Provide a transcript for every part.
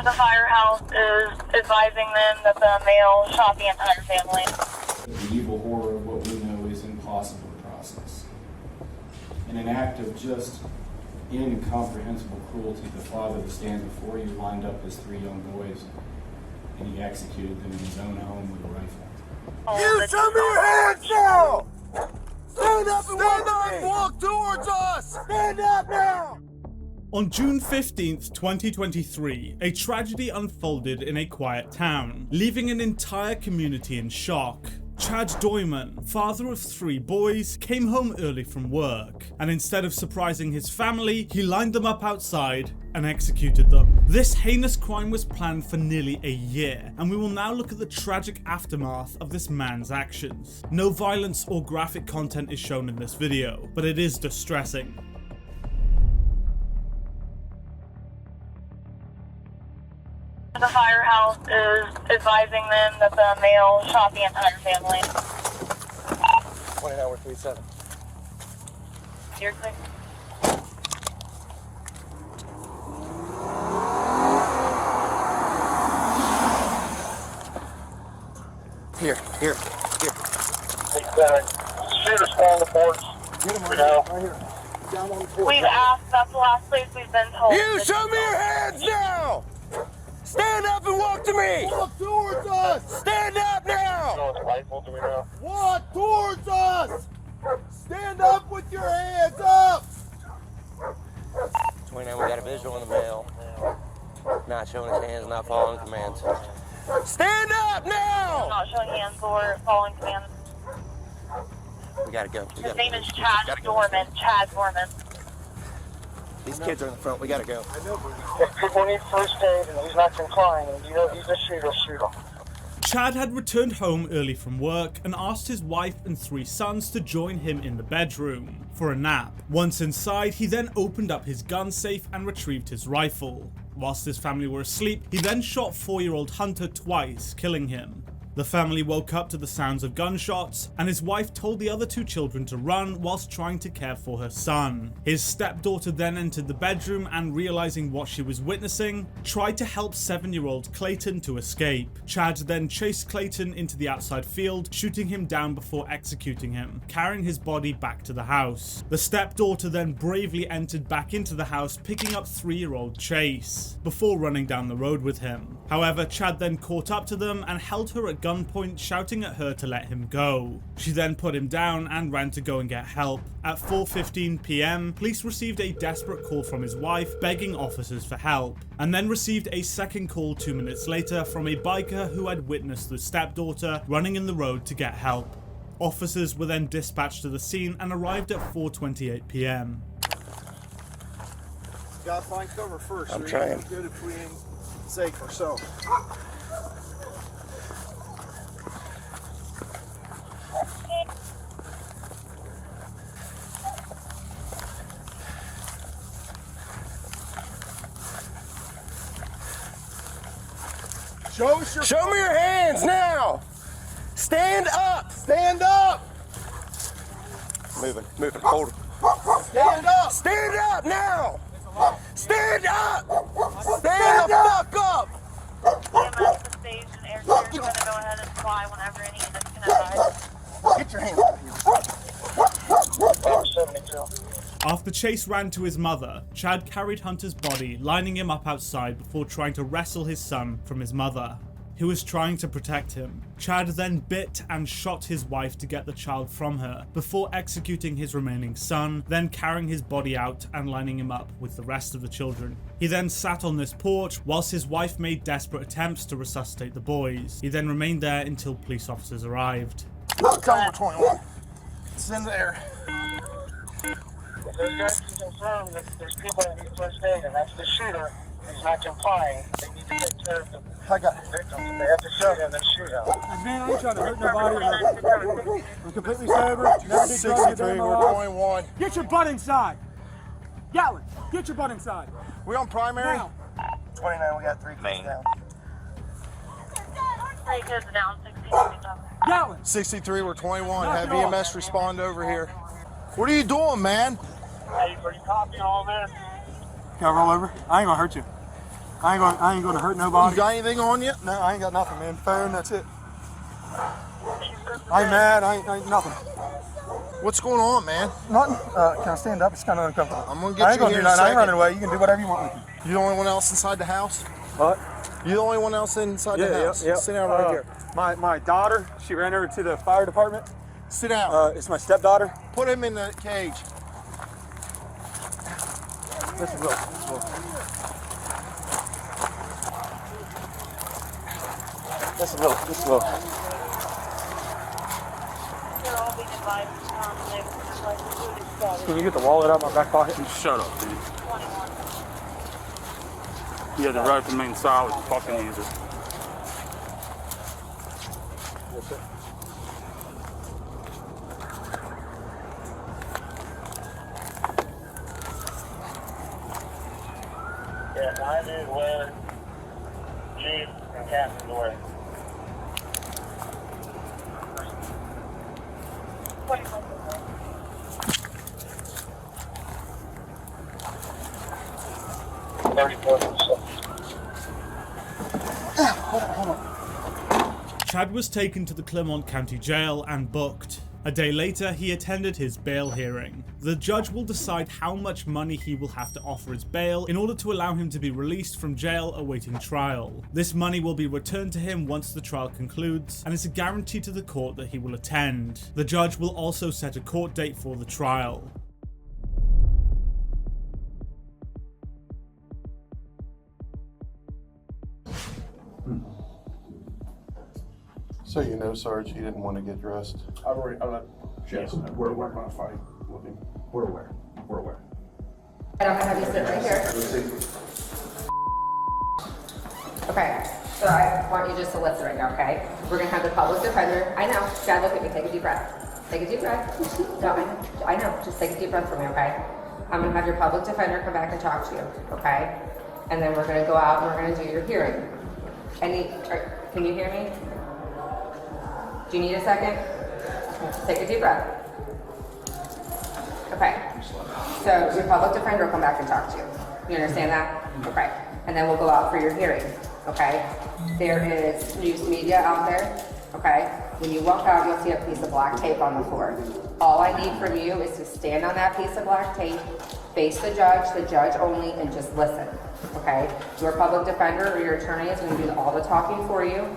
The firehouse is advising them that the male shot the entire family. The evil horror of what we know is impossible to process. In an act of just incomprehensible cruelty, the father that stands before you lined up his 3 young boys, and he executed them in his own home with a rifle. You show me your hands now! Stand up and walk towards us! Stand up now! On June 15th, 2023, a tragedy unfolded in a quiet town, leaving an entire community in shock. Chad Doyman, father of 3 boys, came home early from work, and instead of surprising his family, he lined them up outside and executed them. This heinous crime was planned for nearly a year, and we will now look at the tragic aftermath of this man's actions. No violence or graphic content is shown in this video, but it is distressing. The firehouse is advising them that the male shot the entire family. 29-37. You're clear. Here. Shooter's on the boards. Get him right here. Down on the porch. We've asked, that's the last place we've been told. You show me your hands now! Stand up and walk to me! Walk towards us! Stand up now! Rifle, do we know? Walk towards us! Stand up with your hands up! 29, we got a visual on the male. Not showing his hands, not following commands. Stand up now! Not showing hands or following commands. We gotta go. His name is Chad Dorman. Chad Dorman. These kids are in the front, we gotta go. If people need first aid and he's not complying, and you know he's a shooter, shoot him. Chad had returned home early from work and asked his wife and 3 sons to join him in the bedroom for a nap. Once inside, he then opened up his gun safe and retrieved his rifle. Whilst his family were asleep, he then shot 4-year-old Hunter twice, killing him. The family woke up to the sounds of gunshots, and his wife told the other 2 children to run whilst trying to care for her son. His stepdaughter then entered the bedroom and, realizing what she was witnessing, tried to help 7-year-old Clayton to escape. Chad then chased Clayton into the outside field, shooting him down before executing him, carrying his body back to the house. The stepdaughter then bravely entered back into the house, picking up 3-year-old Chase, before running down the road with him. However, Chad then caught up to them and held her at gunpoint, shouting at her to let him go. She then put him down and ran to go and get help. At 4:15 p.m, police received a desperate call from his wife begging officers for help, and then received a second call 2 minutes later from a biker who had witnessed the stepdaughter running in the road to get help. Officers were then dispatched to the scene and arrived at 4:28 p.m. Gotta find cover first. I'm trying. Good if we ain't safe ourselves. Show me your hands now! Stand up! Stand up! Moving, hold it. Stand up! Stand up now! Stand up! Stand the fuck up! EMS to stage and air clear is going to go ahead and fly whenever any units can advise. Get your hands up here. 72. After Chase ran to his mother, Chad carried Hunter's body, lining him up outside before trying to wrestle his son from his mother, who was trying to protect him. Chad then bit and shot his wife to get the child from her, before executing his remaining son, then carrying his body out and lining him up with the rest of the children. He then sat on this porch whilst his wife made desperate attempts to resuscitate the boys. He then remained there until police officers arrived. Caliber 21. It's in there. Those guys can confirm that there's people that need first aid, and that's the shooter. He's not complying. They need to take care of the I got it. victims. They have to show them the shootout. Man, I ain't trying to hurt nobody. We're completely sober. Never did drugs a day 63, in my we're life. 21. Get your butt inside. Gatlin, get your butt inside. We on primary? Now. 29, we got 3 kids down. 3 kids down, 16 down. Gatlin. 63, we're 21. Knock Have it off. EMS respond over here. What are you doing, man? Hey, are you copying all this? Can I roll over? I ain't gonna hurt you. I ain't gonna hurt nobody. You got anything on you? No, I ain't got nothing, man. Phone, that's it. I ain't mad. I ain't nothing. What's going on, man? Nothing. Can I stand up? It's kind of uncomfortable. I'm gonna get I ain't you gonna here do in a nothing. I ain't second. running away. You can do whatever you want with me. You the only one else inside the house? What? You the only one else inside the house? Yeah. Sit down right here. My daughter, she ran over to the fire department. Sit down. It's my stepdaughter. Put him in the cage. This is Will. This is Will. They're all being advised they've Can you get the wallet out of my back pocket? Shut up, dude. 21. You had the right to remain silent, you fucking user. Yeah, 9 is where Chief and Captain's away. 21. 34%. Chad was taken to the Clermont County Jail and booked. A day later, he attended his bail hearing. The judge will decide how much money he will have to offer as bail in order to allow him to be released from jail awaiting trial. This money will be returned to him once the trial concludes, and is a guarantee to the court that he will attend. The judge will also set a court date for the trial. So you know, Sarge, he didn't want to get dressed. I've already, yes, we're gonna fight with him. We're aware. And I'm gonna have you sit right here. Okay, so I want you just to listen right now, okay? We're gonna have the public defender. I know, Chad, look at me, take a deep breath. Take a deep breath. No, I know, just take a deep breath for me, okay? I'm gonna have your public defender come back and talk to you, okay? And then we're gonna go out and we're gonna do your hearing. Can you hear me? Do you need a second? Take a deep breath. Okay. So your public defender will come back and talk to you. You understand that? Okay. And then we'll go out for your hearing. Okay. There is news media out there. Okay. When you walk out, you'll see a piece of black tape on the floor. All I need from you is to stand on that piece of black tape, face the judge only, and just listen. Okay. Your public defender or your attorney is going to do all the talking for you.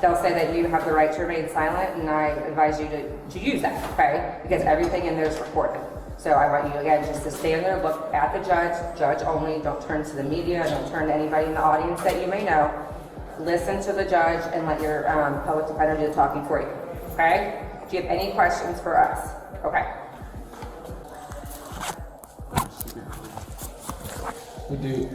They'll say that you have the right to remain silent, and I advise you to use that, okay? Because everything in there is recorded. So I want you, again, just to stand there, look at the judge only, don't turn to the media, don't turn to anybody in the audience that you may know. Listen to the judge and let your public defender do the talking for you, okay? Do you have any questions for us? Okay. We do.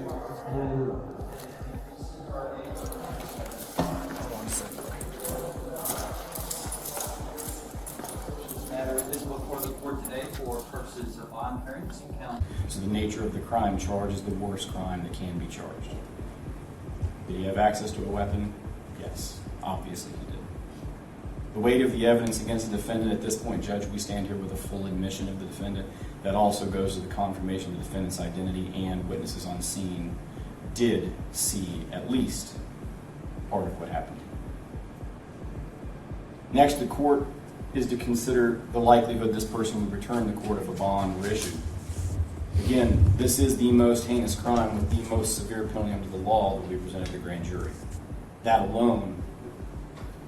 So the nature of the crime charged is the worst crime that can be charged. Did he have access to a weapon? Yes, obviously he did. The weight of the evidence against the defendant at this point, Judge, we stand here with a full admission of the defendant. That also goes to the confirmation of the defendant's identity, and witnesses on scene did see at least part of what happened. Next, the court is to consider the likelihood this person would return the court if a bond were issued. Again, this is the most heinous crime with the most severe penalty under the law that we presented to the grand jury. That alone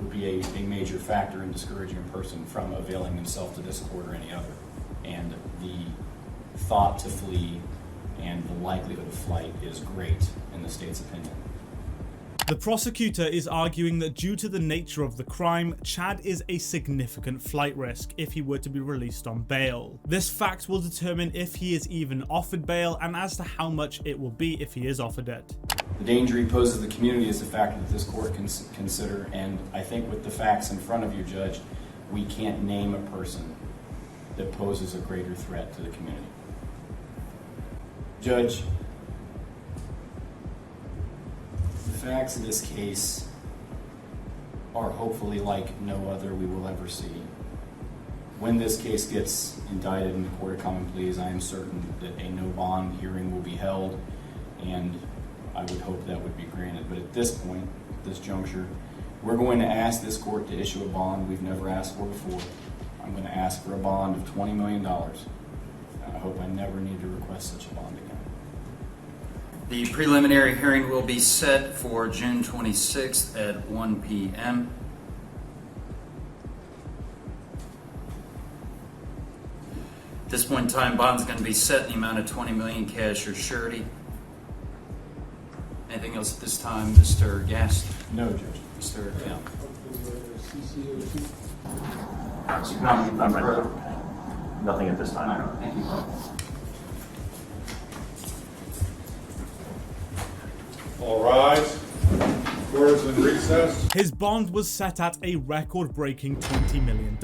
would be a major factor in discouraging a person from availing himself to this court or any other. And the thought to flee and the likelihood of flight is great in the state's opinion. The prosecutor is arguing that due to the nature of the crime, Chad is a significant flight risk if he were to be released on bail. This fact will determine if he is even offered bail and as to how much it will be if he is offered it. The danger he poses to the community is a factor that this court can consider, and I think with the facts in front of you, Judge, we can't name a person that poses a greater threat to the community. Judge, the facts of this case are hopefully like no other we will ever see. When this case gets indicted in the Court of Common Pleas, I am certain that a no bond hearing will be held, and I would hope that would be granted. But at this point, this juncture, we're going to ask this court to issue a bond we've never asked for before. I'm going to ask for a bond of $20 million. I hope I never need to request such a bond again. The preliminary hearing will be set for June 26th at 1 p.m. At this point in time, bond's going to be set in the amount of $20 million cash or surety. Anything else at this time, Mr. Gast? No, Judge. Mr. Gal? Nothing at this time. Thank you. All rise. Court is in recess. His bond was set at a record-breaking $20 million,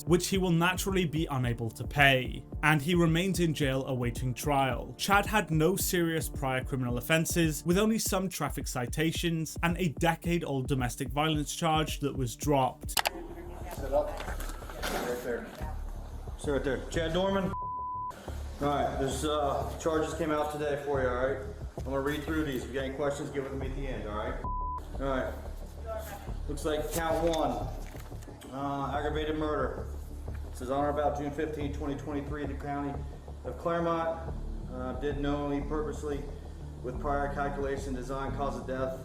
which he will naturally be unable to pay, and he remains in jail awaiting trial. Chad had no serious prior criminal offenses, with only some traffic citations and a decade-old domestic violence charge that was dropped. Sit up. Right there. Sit right there. Chad Dorman. Alright, there's charges came out today for you, alright? I'm gonna read through these. If you got any questions, give them to me at the end, alright? Alright. Looks like count 1. Aggravated murder. It says on or about June 15, 2023, the County of Claremont did knowingly, purposely, with prior calculation, design, cause of death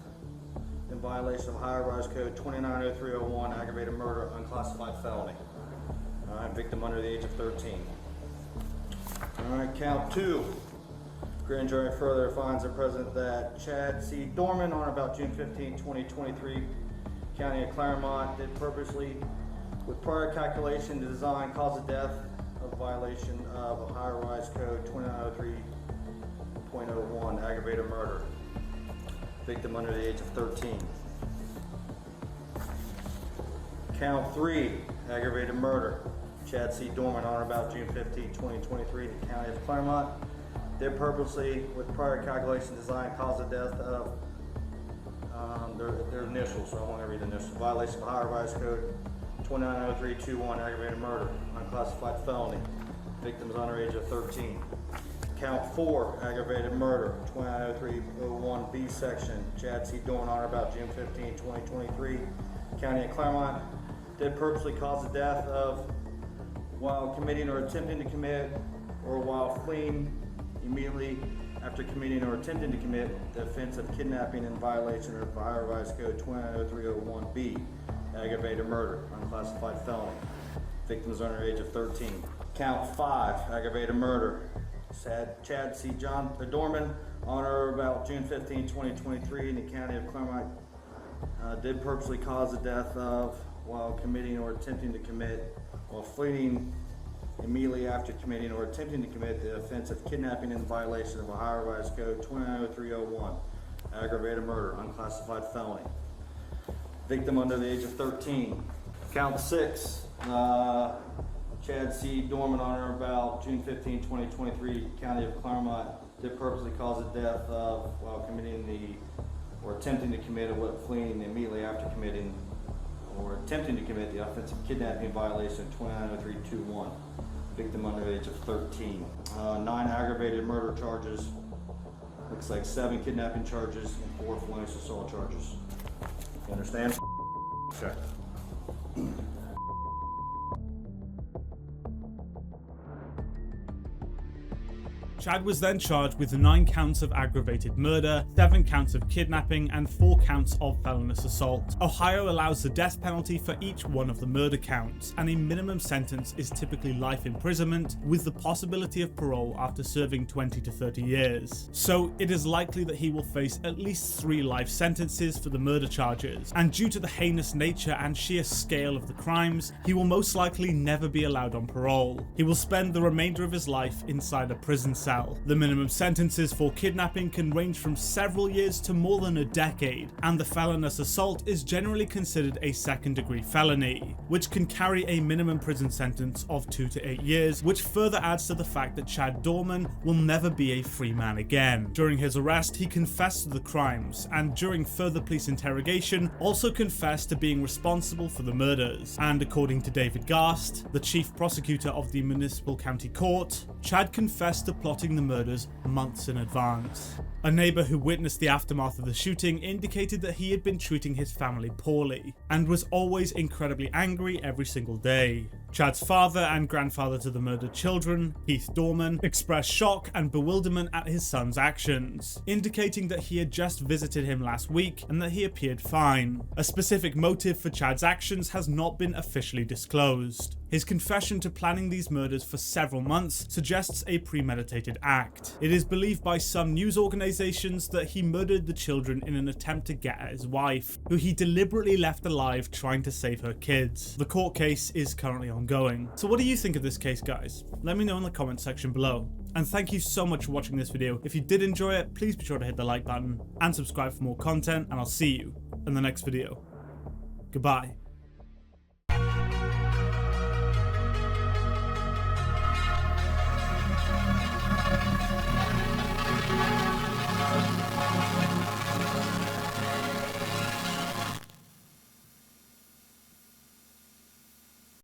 in violation of Ohio Rise Code 290301, aggravated murder, unclassified felony. Alright, victim under the age of 13. Alright, count 2. Grand jury further finds the president that Chad C. Dorman on or about June 15, 2023, County of Claremont did purposely, with prior calculation, to design, cause of death of violation of Ohio Rise Code 2903.01, aggravated murder. Victim under the age of 13. Count 3, aggravated murder. Chad C. Dorman on or about June 15, 2023, the County of Claremont did purposely, with prior calculation, design, cause of death of their initials, so I won't read the initials. Violation of Ohio Rise Code 290321, aggravated murder, unclassified felony. Victims under age of 13. Count 4, aggravated murder, 290301B section. Chad C. Dorman on or about June 15, 2023, County of Claremont did purposely cause the death of while committing or attempting to commit, or while fleeing immediately after committing or attempting to commit the offense of kidnapping in violation of Ohio Rise Code 290301B, aggravated murder, unclassified felony. Victims under the age of 13. Count 5, aggravated murder. Chad C. Dorman on or about June 15, 2023 in the County of Claremont did purposely cause the death of while committing or attempting to commit, while fleeing immediately after committing or attempting to commit the offense of kidnapping in violation of Ohio Rise Code 290301, aggravated murder, unclassified felony. Victim under the age of 13. Count 6, Chad C. Dorman on or about June 15, 2023, County of Claremont did purposely cause the death of while committing or attempting to commit or fleeing immediately after committing or attempting to commit the offense of kidnapping in violation of 290321. Victim under the age of 13. 9 aggravated murder charges. Looks like 7 kidnapping charges and 4 felonious assault charges. You understand? Okay. Chad was then charged with 9 counts of aggravated murder, 7 counts of kidnapping, and 4 counts of felonious assault. Ohio allows the death penalty for each one of the murder counts, and a minimum sentence is typically life imprisonment, with the possibility of parole after serving 20 to 30 years. So it is likely that he will face at least 3 life sentences for the murder charges, and due to the heinous nature and sheer scale of the crimes, he will most likely never be allowed on parole. He will spend the remainder of his life inside a prison cell. The minimum sentences for kidnapping can range from several years to more than a decade, and the felonious assault is generally considered a second-degree felony, which can carry a minimum prison sentence of 2 to 8 years, which further adds to the fact that Chad Dorman will never be a free man again. During his arrest, he confessed to the crimes, and during further police interrogation, also confessed to being responsible for the murders. And according to David Gast, the chief prosecutor of the Municipal County Court, Chad confessed to plotting plotting the murders months in advance. A neighbor who witnessed the aftermath of the shooting indicated that he had been treating his family poorly and was always incredibly angry every single day. Chad's father and grandfather to the murdered children, Keith Dorman, expressed shock and bewilderment at his son's actions, indicating that he had just visited him last week and that he appeared fine. A specific motive for Chad's actions has not been officially disclosed. His confession to planning these murders for several months suggests a premeditated act. It is believed by some news organizations that he murdered the children in an attempt to get at his wife, who he deliberately left alive trying to save her kids. The court case is currently ongoing. So what do you think of this case, guys? Let me know in the comment section below. And thank you so much for watching this video. If you did enjoy it, please be sure to hit the like button and subscribe for more content, and I'll see you in the next video. Goodbye.